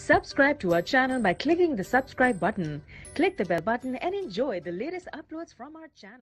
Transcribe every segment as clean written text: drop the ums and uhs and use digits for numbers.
Subscribe to our channel by clicking the subscribe button. Click the bell button and enjoy the latest uploads from our channel.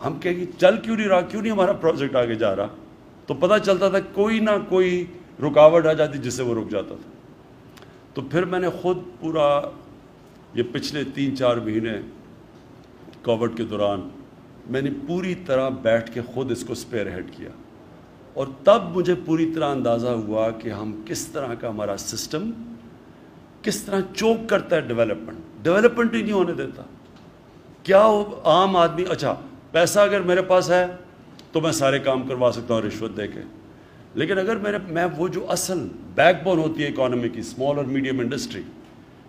ہم کہیں گے چل کیوں نہیں رہا, کیوں نہیں ہمارا پروجیکٹ آگے جا رہا, تو پتہ چلتا تھا کوئی نہ کوئی رکاوٹ آ جاتی جس سے وہ رک جاتا تھا. تو پھر میں نے خود پورا یہ پچھلے 3-4 مہینے کووڈ کے دوران میں نے پوری طرح بیٹھ کے خود اس کو اسپیئر ہیڈ کیا, اور تب مجھے پوری طرح اندازہ ہوا کہ ہم کس طرح کا ہمارا سسٹم کس طرح چوک کرتا ہے ڈیولپمنٹ ہی نہیں ہونے دیتا. کیا عام آدمی, اچھا پیسہ اگر میرے پاس ہے تو میں سارے کام کروا سکتا ہوں رشوت دے کے, لیکن اگر میں وہ جو اصل بیک بون ہوتی ہے اکانومی کی, اسمال اور میڈیم انڈسٹری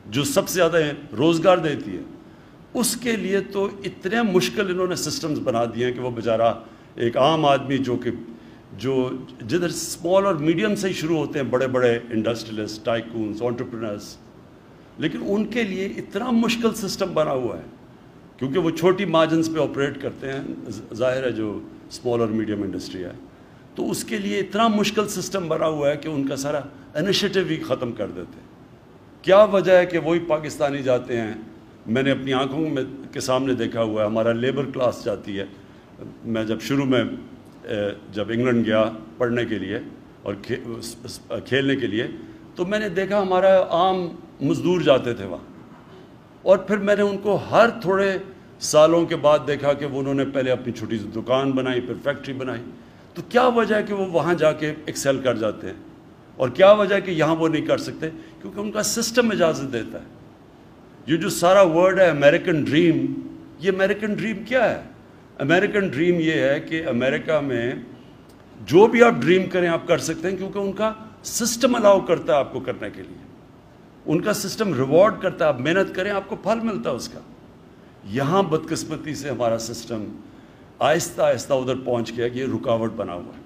جو سب سے زیادہ روزگار دیتی ہے, اس کے لیے تو اتنے مشکل انہوں نے سسٹمز بنا دیے ہیں کہ وہ بیچارہ ایک عام آدمی جو جدھر اسمال اور میڈیم سے ہی شروع ہوتے ہیں بڑے بڑے انڈسٹریلسٹ, ٹائکونز, انٹرپرینرز, لیکن ان کے لیے اتنا مشکل سسٹم بنا ہوا ہے کیونکہ وہ چھوٹی مارجنز پہ آپریٹ کرتے ہیں, ظاہر ہے جو اسمال اور میڈیم انڈسٹری ہے, تو اس کے لیے اتنا مشکل سسٹم بنا ہوا ہے کہ ان کا سارا انیشیٹو ہی ختم کر دیتے ہیں. کیا وجہ ہے کہ وہی پاکستانی جاتے ہیں, میں نے اپنی آنکھوں کے سامنے دیکھا ہوا ہے, ہمارا لیبر کلاس جاتی ہے. میں جب شروع میں جب انگلینڈ گیا پڑھنے کے لیے اور کھیلنے کے لیے, تو میں نے دیکھا ہمارا عام مزدور جاتے تھے وہاں, اور پھر میں نے ان کو ہر تھوڑے سالوں کے بعد دیکھا کہ انہوں نے پہلے اپنی چھوٹی سی دکان بنائی, پھر فیکٹری بنائی. تو کیا وجہ ہے کہ وہ وہاں جا کے ایکسل کر جاتے ہیں, اور کیا وجہ ہے کہ یہاں وہ نہیں کر سکتے؟ کیونکہ ان کا سسٹم اجازت دیتا ہے. یہ جو سارا ورڈ ہے امریکن ڈریم, یہ امریکن ڈریم کیا ہے؟ امریکن ڈریم یہ ہے کہ امریکہ میں جو بھی آپ ڈریم کریں آپ کر سکتے ہیں, کیونکہ ان کا سسٹم الاؤ کرتا ہے آپ کو کرنے کے لیے, ان کا سسٹم ریوارڈ کرتا ہے, آپ محنت کریں آپ کو پھل ملتا ہے اس کا. یہاں بدقسمتی سے ہمارا سسٹم آہستہ آہستہ ادھر پہنچ گیا کہ یہ رکاوٹ بنا ہوا ہے.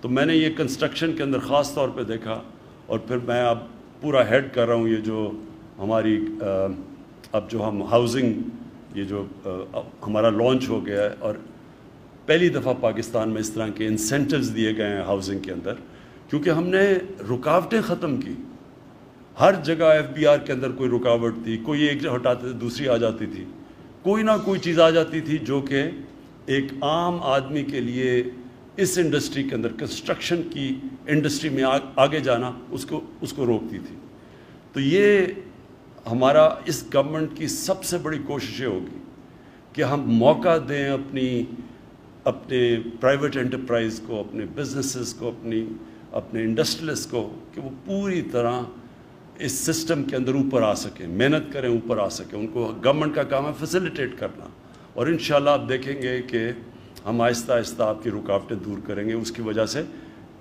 تو میں نے یہ کنسٹرکشن کے اندر خاص طور پہ دیکھا, اور پھر میں اب پورا ہیڈ کر رہا ہوں یہ جو ہماری اب جو ہم ہاؤزنگ, یہ جو ہمارا لانچ ہو گیا ہے, اور پہلی دفعہ پاکستان میں اس طرح کے انسینٹیوز دیے گئے ہیں ہاؤزنگ کے اندر, کیونکہ ہم نے رکاوٹیں ختم کی. ہر جگہ FBR کے اندر کوئی رکاوٹ تھی, کوئی ایک ہٹاتے تھے دوسری آ جاتی تھی, کوئی نہ کوئی چیز آ جاتی تھی جو کہ ایک عام آدمی کے لیے اس انڈسٹری کے اندر, کنسٹرکشن کی انڈسٹری میں آگے جانا اس کو روکتی تھی. تو یہ ہمارا اس گورنمنٹ کی سب سے بڑی کوششیں ہوگی کہ ہم موقع دیں اپنے پرائیویٹ انٹرپرائز کو, اپنے بزنسز کو, اپنے انڈسٹریلسٹ کو, کہ وہ پوری طرح اس سسٹم کے اندر اوپر آ سکیں, محنت کریں, اوپر آ سکیں. ان کو گورنمنٹ کا کام ہے فیسیلیٹیٹ کرنا, اور انشاءاللہ آپ دیکھیں گے کہ ہم آہستہ آہستہ آپ کی رکاوٹیں دور کریں گے. اس کی وجہ سے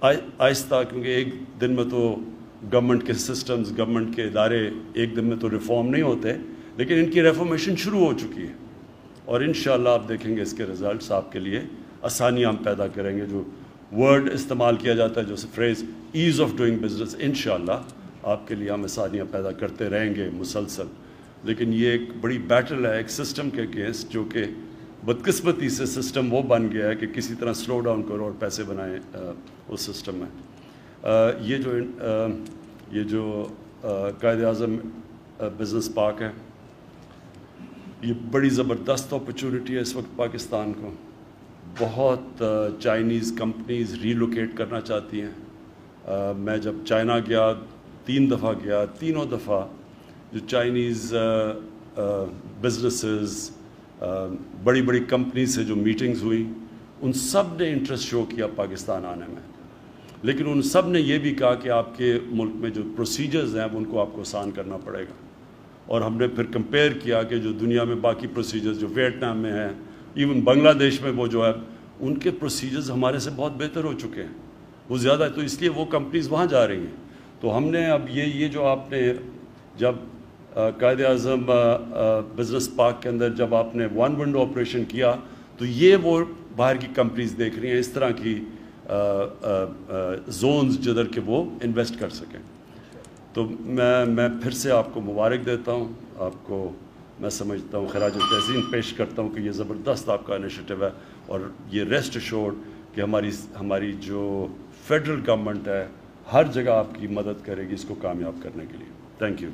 آہستہ, کیونکہ ایک دن میں تو گورنمنٹ کے سسٹمز, گورنمنٹ کے ادارے ایک دن میں تو ریفارم نہیں ہوتے, لیکن ان کی ریفارمیشن شروع ہو چکی ہے, اور انشاءاللہ آپ دیکھیں گے اس کے رزلٹس. آپ کے لیے آسانیاں ہم پیدا کریں گے. جو ورڈ استعمال کیا جاتا ہے, جو phrase ease of doing business, انشاءاللہ آپ کے لیے ہم آسانیاں پیدا کرتے رہیں گے مسلسل. لیکن یہ ایک بڑی بیٹل ہے ایک سسٹم کے اگینسٹ, جو کہ بدقسمتی سے سسٹم وہ بن گیا ہے کہ کسی طرح سلو ڈاؤن کرو اور پیسے بنائیں اس سسٹم میں. یہ جو قائد اعظم بزنس پارک ہے, یہ بڑی زبردست اپرچونٹی ہے اس وقت پاکستان کو. بہت چائنیز کمپنیز ریلوکیٹ کرنا چاہتی ہیں. میں جب چائنا گیا 3 دفعہ گیا, تینوں دفعہ جو چائنیز بزنسز, بڑی بڑی کمپنیز سے جو میٹنگز ہوئی, ان سب نے انٹرسٹ شو کیا پاکستان آنے میں. لیکن ان سب نے یہ بھی کہا کہ آپ کے ملک میں جو پروسیجرز ہیں ان کو آپ کو آسان کرنا پڑے گا. اور ہم نے پھر کمپیئر کیا کہ جو دنیا میں باقی پروسیجرز جو ویتنام میں ہیں, ایون بنگلہ دیش میں وہ جو ہے, ان کے پروسیجرز ہمارے سے بہت بہتر ہو چکے ہیں, وہ زیادہ, تو اس لیے وہ کمپنیز وہاں جا رہی ہیں. تو ہم نے اب یہ جو آپ نے جب قائد اعظم بزنس پارک کے اندر جب آپ نے 1 ونڈو آپریشن کیا, تو یہ وہ باہر کی کمپنیز دیکھ رہی ہیں اس طرح کی زونز جدھر کہ وہ انویسٹ کر سکیں. تو میں پھر سے آپ کو مبارک دیتا ہوں, آپ کو میں سمجھتا ہوں خراج تحسین پیش کرتا ہوں کہ یہ زبردست آپ کا انیشیٹو ہے, اور یہ ریسٹ ایشورڈ کہ ہماری جو فیڈرل گورنمنٹ ہے ہر جگہ آپ کی مدد کرے گی اس کو کامیاب کرنے کے لیے. Thank you.